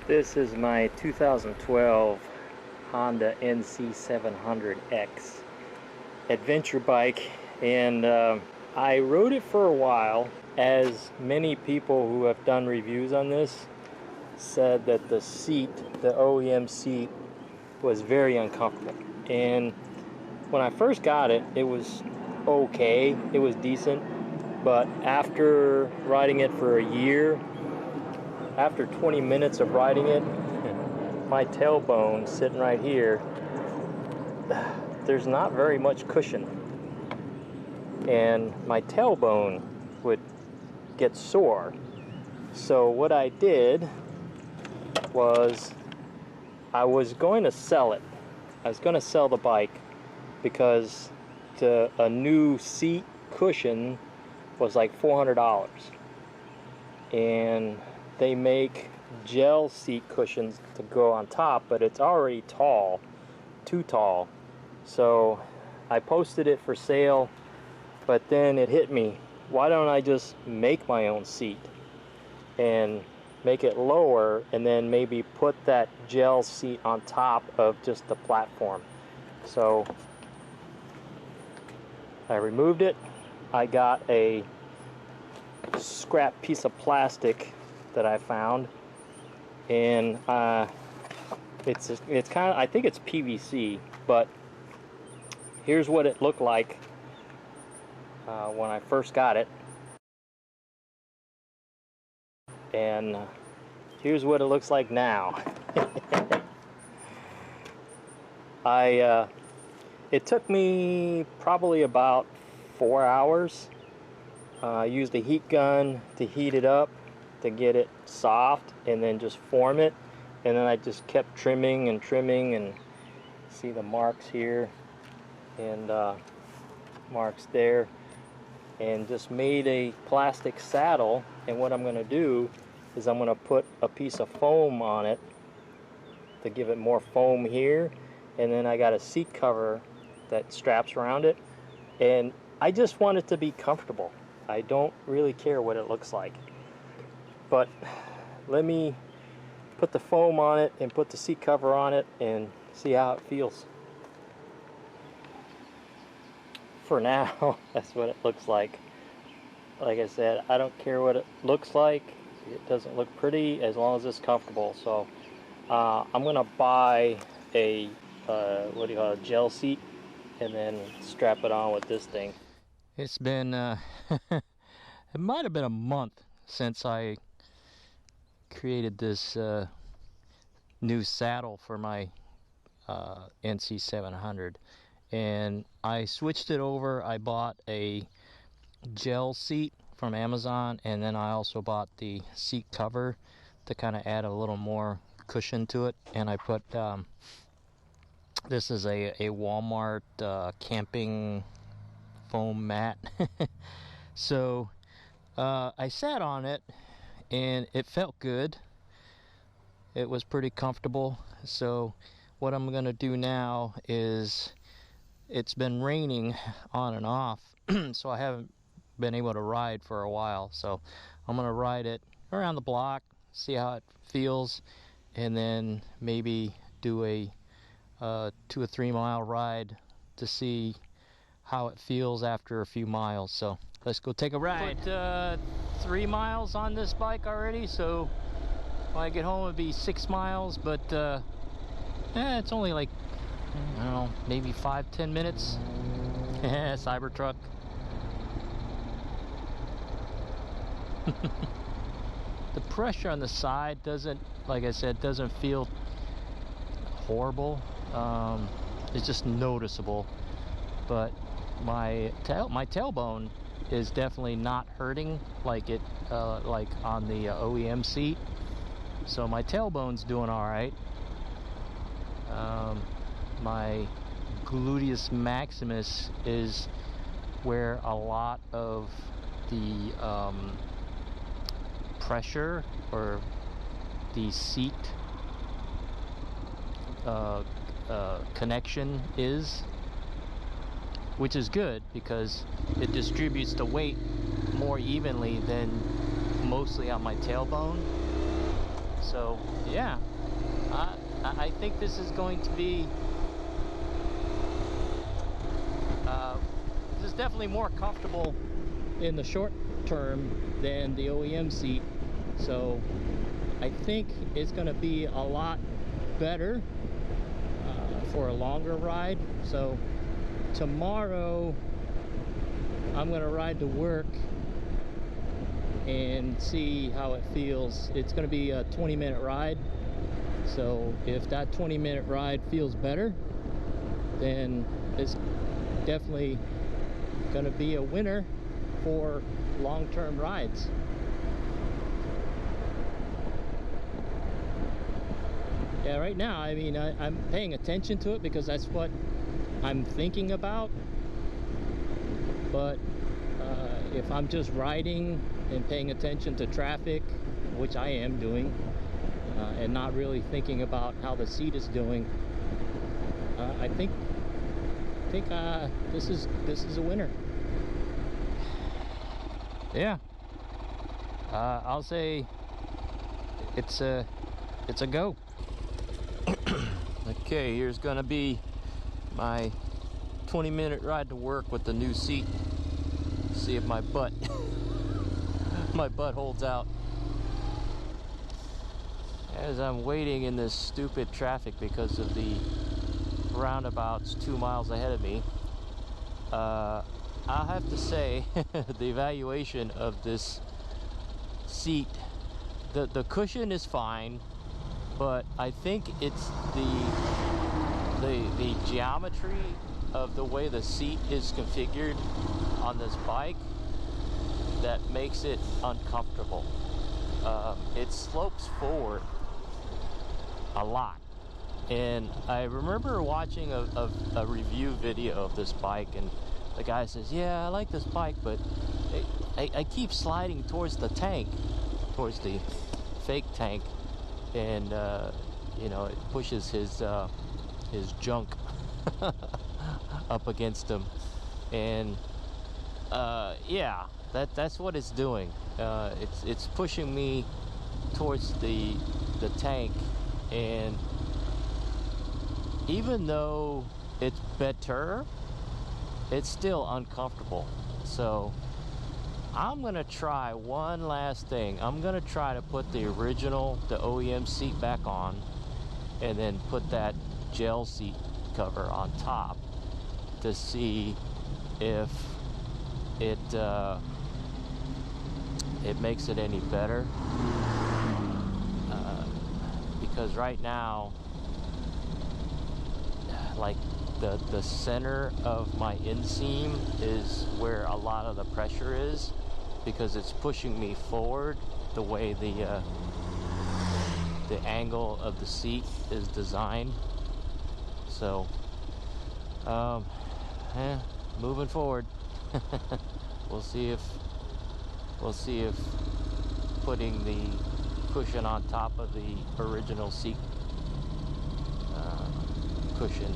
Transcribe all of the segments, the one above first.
This is my 2012 Honda NC700X adventure bike, and I rode it for a while. As many people who have done reviews on this said that the seat, the OEM seat, was very uncomfortable. And when I first got it, it was okay, it was decent, but after riding it for a year, after 20 minutes of riding it, my tailbone sitting right here, there's not very much cushion, and my tailbone would get sore. So what I did was I was going to sell it. I was going to sell the bike because a new seat cushion was like $400, and they make gel seat cushions to go on top, but it's already tall, too tall. So I posted it for sale, but then it hit me, why don't I just make my own seat and make it lower, and then maybe put that gel seat on top of just the platform. So I removed it. I got a scrap piece of plastic that I found, and it's kind of, I think it's PVC, but here's what it looked like when I first got it, and here's what it looks like now. It took me probably about 4 hours. I used a heat gun to heat it up to get it soft, and then just form it, and then I just kept trimming and trimming, and see the marks here and marks there, and just made a plastic saddle. And what I'm going to do is I'm going to put a piece of foam on it to give it more foam here, and then I got a seat cover that straps around it, and I just want it to be comfortable. I don't really care what it looks like, but let me put the foam on it and put the seat cover on it and see how it feels. For now, that's what it looks like. Like I said, I don't care what it looks like. It doesn't look pretty as long as it's comfortable. So I'm gonna buy a what do you call it, gel seat, and then strap it on with this thing. It's been it might have been a month since I created this new saddle for my NC700, and I switched it over. I bought a gel seat from Amazon, and then I also bought the seat cover to kind of add a little more cushion to it, and I put this is a Walmart camping foam mat. So I sat on it and it felt good. It was pretty comfortable. So what I'm gonna do now is, it's been raining on and off, so I haven't been able to ride for a while. So I'm gonna ride it around the block, see how it feels, and then maybe do a 2 or 3 mile ride to see how it feels after a few miles. So let's go take a ride. Put 3 miles on this bike already, so when I get home it'll be 6 miles, but it's only like, I don't know, maybe 5-10 minutes. Cybertruck. The pressure on the side doesn't, like I said, doesn't feel horrible. It's just noticeable, but my tailbone is definitely not hurting like it like on the OEM seat. So my tailbone's doing all right. My gluteus maximus is where a lot of the pressure or the seat connection is, which is good because it distributes the weight more evenly than mostly on my tailbone. So yeah, I think this is going to be this is definitely more comfortable in the short term than the OEM seat. So I think it's going to be a lot better for a longer ride. So tomorrow I'm going to ride to work and see how it feels. It's going to be a 20-minute ride. So if that 20-minute ride feels better, then it's definitely going to be a winner for long-term rides. Yeah, right now, I mean, I'm paying attention to it because that's what I'm thinking about. But if I'm just riding and paying attention to traffic, which I am doing, and not really thinking about how the seat is doing, I think this is a winner. Yeah, I'll say it's a go. Okay, here's gonna be my 20-minute ride to work with the new seat. See if my butt holds out. As I'm waiting in this stupid traffic because of the roundabouts 2 miles ahead of me, I'll have to say the evaluation of this seat, the cushion is fine, but I think it's the geometry of the way the seat is configured on this bike that makes it uncomfortable. It slopes forward a lot, and I remember watching a review video of this bike, and the guy says, yeah, I like this bike, but I keep sliding towards the tank, towards the fake tank, and you know, it pushes his junk up against him, and yeah, that's what it's doing. It's pushing me towards the tank, and even though it's better, it's still uncomfortable. So I'm gonna try one last thing. I'm gonna try to put the OEM seat back on, and then put that gel seat cover on top to see if it makes it any better. Because right now, like the center of my inseam is where a lot of the pressure is, because it's pushing me forward the way the angle of the seat is designed. So moving forward, we'll see if putting the cushion on top of the original seat cushion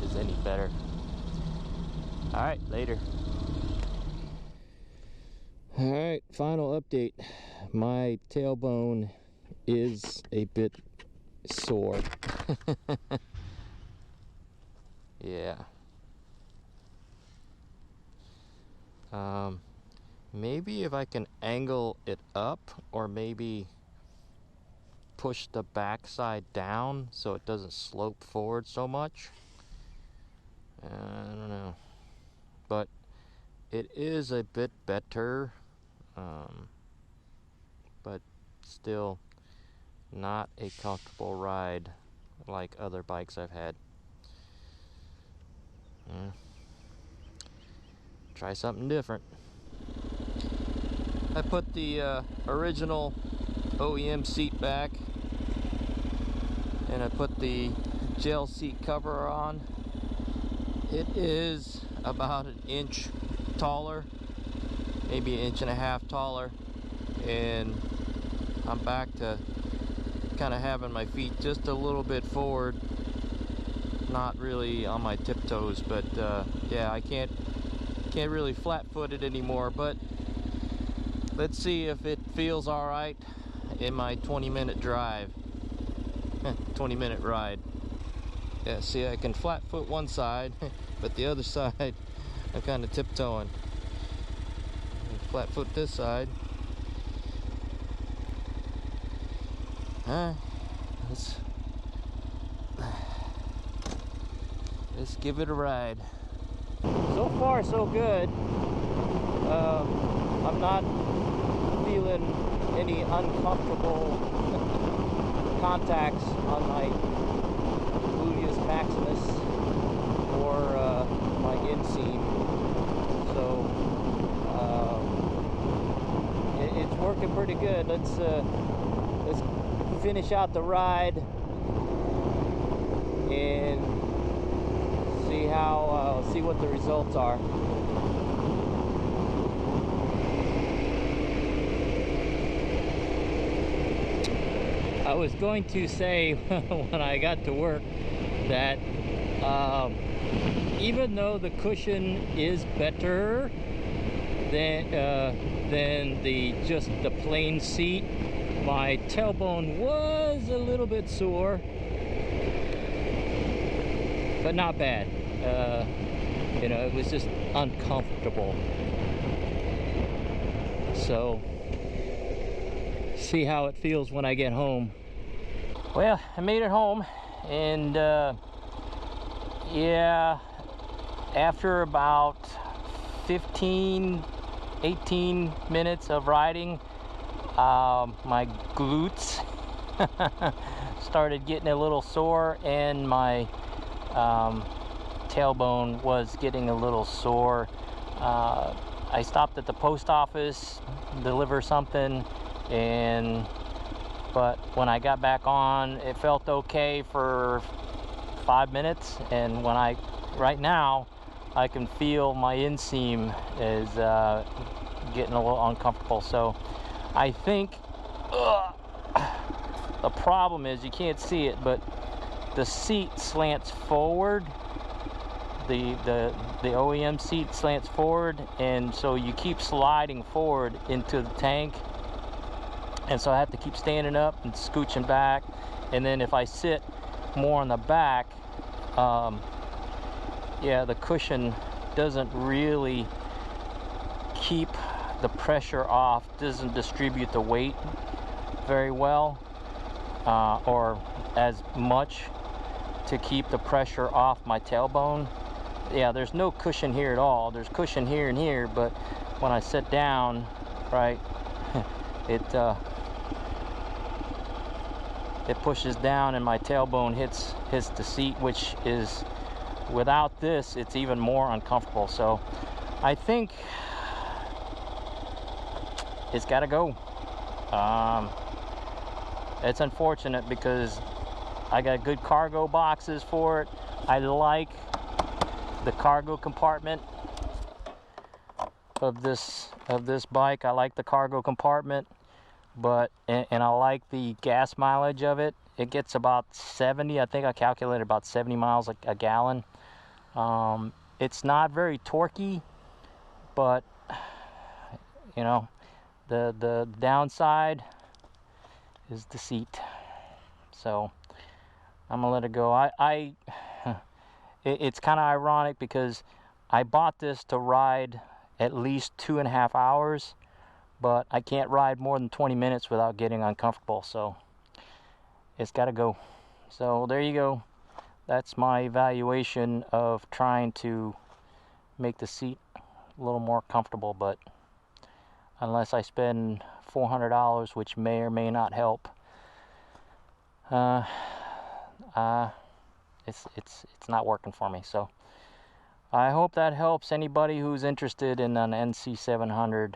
is any better. All right, later. All right, final update. My tailbone is a bit sore. Yeah. Maybe if I can angle it up, or maybe push the backside down so it doesn't slope forward so much. I don't know, but it is a bit better, but still not a comfortable ride like other bikes I've had. Try something different. I put the original OEM seat back, and I put the gel seat cover on. It is about an inch taller, maybe an inch and a half taller, and I'm back to kind of having my feet just a little bit forward, not really on my tiptoes, but yeah, I can't really flat foot it anymore. But let's see if it feels all right, in my 20-minute drive. 20-minute ride. Yeah, see, I can flat foot one side, but the other side I'm kind of tiptoeing. Flat foot this side. Let's give it a ride. So far, so good. I'm not feeling any uncomfortable contacts on my gluteus maximus or my inseam. So it's working pretty good. Let's finish out the ride and see what the results are. I was going to say when I got to work that even though the cushion is better than the plain seat, my tailbone was a little bit sore, but not bad. You know, it was just uncomfortable. So, see how it feels when I get home. Well, I made it home, and yeah, after about 18 minutes of riding, my glutes started getting a little sore, and my tailbone was getting a little sore. I stopped at the post office, deliver something, but when I got back on, it felt okay for 5 minutes, and right now I can feel my inseam is getting a little uncomfortable. So I think the problem is, you can't see it, but the seat slants forward. The OEM seat slants forward, and so you keep sliding forward into the tank, and so I have to keep standing up and scooching back. And then if I sit more on the back, yeah, the cushion doesn't really keep the pressure off, doesn't distribute the weight very well, or as much to keep the pressure off my tailbone. Yeah, there's no cushion here at all. There's cushion here and here, but when I sit down, right, it pushes down and my tailbone hits the seat, which is, without this, it's even more uncomfortable. So I think it's got to go. It's unfortunate because I got good cargo boxes for it. I like the cargo compartment of this bike. I like the cargo compartment, but and I like the gas mileage of it. It gets about 70. I think I calculated about 70 miles a gallon. It's not very torquey, but you know, the downside is the seat. So I'm gonna let it go. It's kind of ironic because I bought this to ride at least 2.5 hours, but I can't ride more than 20 minutes without getting uncomfortable, so it's got to go. So there you go. That's my evaluation of trying to make the seat a little more comfortable, but unless I spend $400, which may or may not help, it's not working for me. So I hope that helps anybody who's interested in an NC700.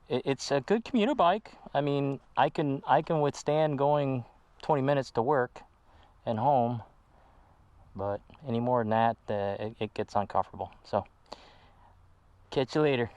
It's a good commuter bike. I mean, I can withstand going 20 minutes to work and home, but any more than that, it gets uncomfortable. So catch you later.